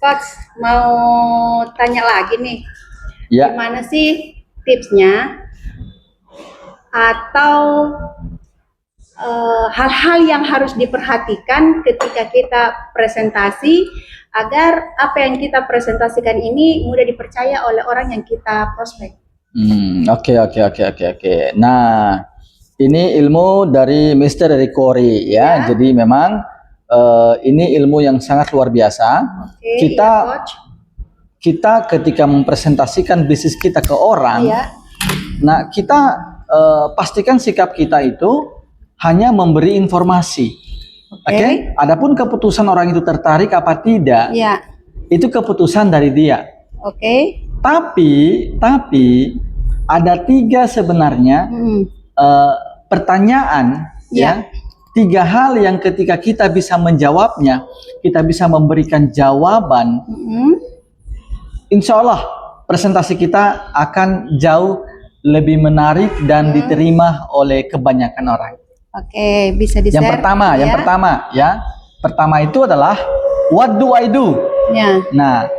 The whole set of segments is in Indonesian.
Coach, mau tanya lagi nih, Ya, gimana sih tipsnya atau hal-hal yang harus diperhatikan ketika kita presentasi agar apa yang kita presentasikan ini mudah dipercaya oleh orang yang kita prospek. Oke. Nah, ini ilmu dari Mr. Eric Corey ya. Jadi memang ini ilmu yang sangat luar biasa. Oke, ya, Coach. Kita ketika mempresentasikan bisnis kita ke orang, nah kita pastikan sikap kita itu hanya memberi informasi. Oke. Adapun keputusan orang itu tertarik apa tidak, itu keputusan dari dia. Oke. Tapi ada 3 sebenarnya pertanyaan, ya. 3 hal yang ketika kita bisa menjawabnya, kita bisa memberikan jawaban. Insya Allah presentasi kita akan jauh lebih menarik dan diterima oleh kebanyakan orang. Oke, bisa di-share. Yang pertama itu adalah what do I do? Nah,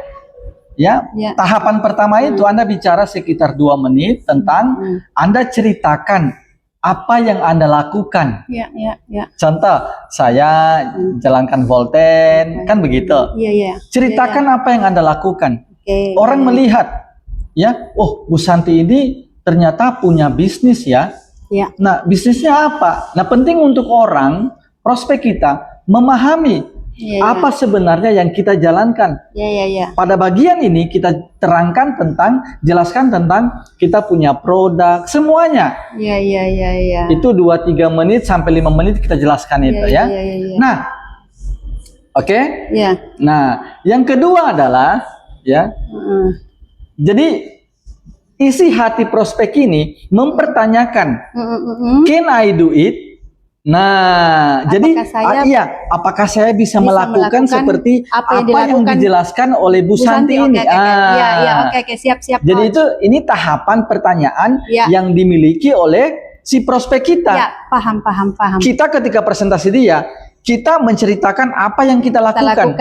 tahapan pertama itu Anda bicara sekitar 2 menit tentang Anda ceritakan apa yang Anda lakukan. Contoh, saya jalankan Volten, kan begitu. Ceritakan apa yang Anda lakukan. Orang melihat, ya, oh Bu Santi ini ternyata punya bisnis ya. Nah, bisnisnya apa? Nah, penting untuk orang prospek kita memahami apa sebenarnya yang kita jalankan. Pada bagian ini kita jelaskan tentang kita punya produk, semuanya. Itu 2-3 menit sampai 5 menit kita jelaskan itu ya. Nah, oke. Nah, yang kedua adalah jadi isi hati prospek ini mempertanyakan, can I do it? Nah, apakah saya bisa melakukan seperti apa yang dijelaskan oleh Bu Santi ini? Siap. Jadi ini tahapan pertanyaan yang dimiliki oleh si prospek kita. Paham. Kita ketika presentasi dia, kita menceritakan apa yang kita lakukan.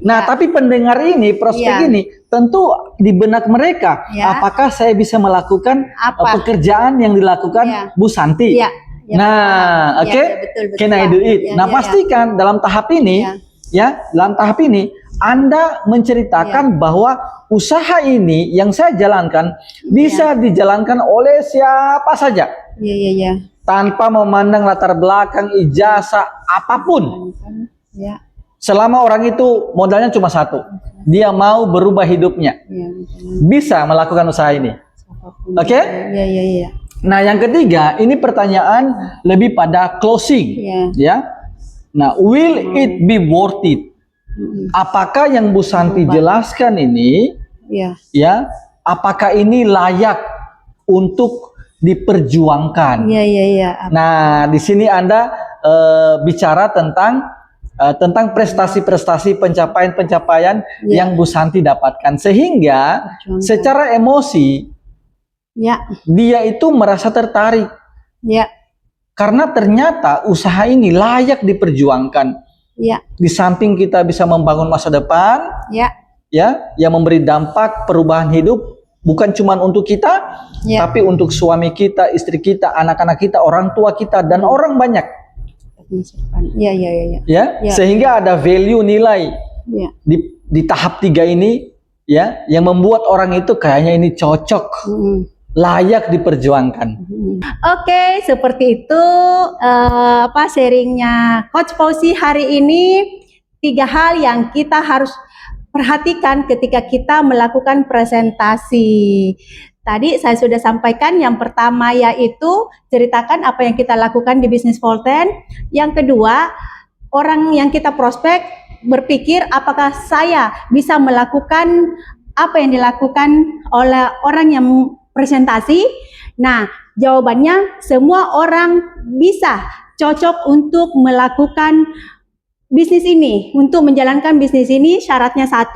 Nah, tapi pendengar ini, prospek ini, tentu di benak mereka, apakah saya bisa melakukan pekerjaan yang dilakukan Bu Santi? Nah, can I do it? Nah, pastikan dalam tahap ini, Anda menceritakan bahwa usaha ini yang saya jalankan bisa dijalankan oleh siapa saja. Tanpa memandang latar belakang, ijazah, apapun. Selama orang itu modalnya cuma 1, dia mau berubah hidupnya, bisa melakukan usaha ini. Oke? Nah, yang ketiga, ini pertanyaan lebih pada closing, ya. Nah, will it be worth it? Apakah yang Bu Santi jelaskan ini, apakah ini layak untuk diperjuangkan? Nah, di sini Anda bicara tentang prestasi-prestasi, pencapaian yang Bu Santi dapatkan, sehingga secara emosi dia itu merasa tertarik. Karena ternyata usaha ini layak diperjuangkan. Di samping kita bisa membangun masa depan, yang memberi dampak perubahan hidup bukan cuma untuk kita, tapi untuk suami kita, istri kita, anak-anak kita, orang tua kita, dan orang banyak. Sehingga ada value nilai di tahap 3 ini, yang membuat orang itu kayaknya ini cocok, layak diperjuangkan. Oke, seperti itu sharingnya Coach Fauzi hari ini. 3 hal yang kita harus perhatikan ketika kita melakukan presentasi. Tadi saya sudah sampaikan, yang pertama yaitu ceritakan apa yang kita lakukan di bisnis Volten. Yang kedua, orang yang kita prospek berpikir apakah saya bisa melakukan apa yang dilakukan oleh orang yang presentasi. Nah, jawabannya semua orang bisa cocok untuk melakukan bisnis ini, untuk menjalankan bisnis ini. Syaratnya 1,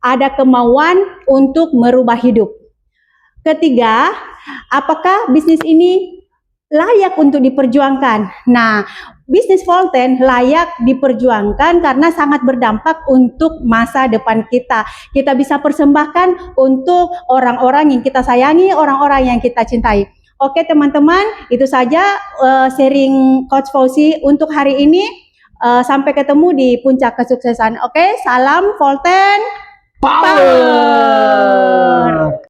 ada kemauan untuk merubah hidup. Ketiga, apakah bisnis ini layak untuk diperjuangkan? Nah, bisnis Volten layak diperjuangkan karena sangat berdampak untuk masa depan kita. Kita bisa persembahkan untuk orang-orang yang kita sayangi, orang-orang yang kita cintai. Oke teman-teman, itu saja sharing Coach Fauzi untuk hari ini. Sampai ketemu di puncak kesuksesan. Oke, salam Volten Power.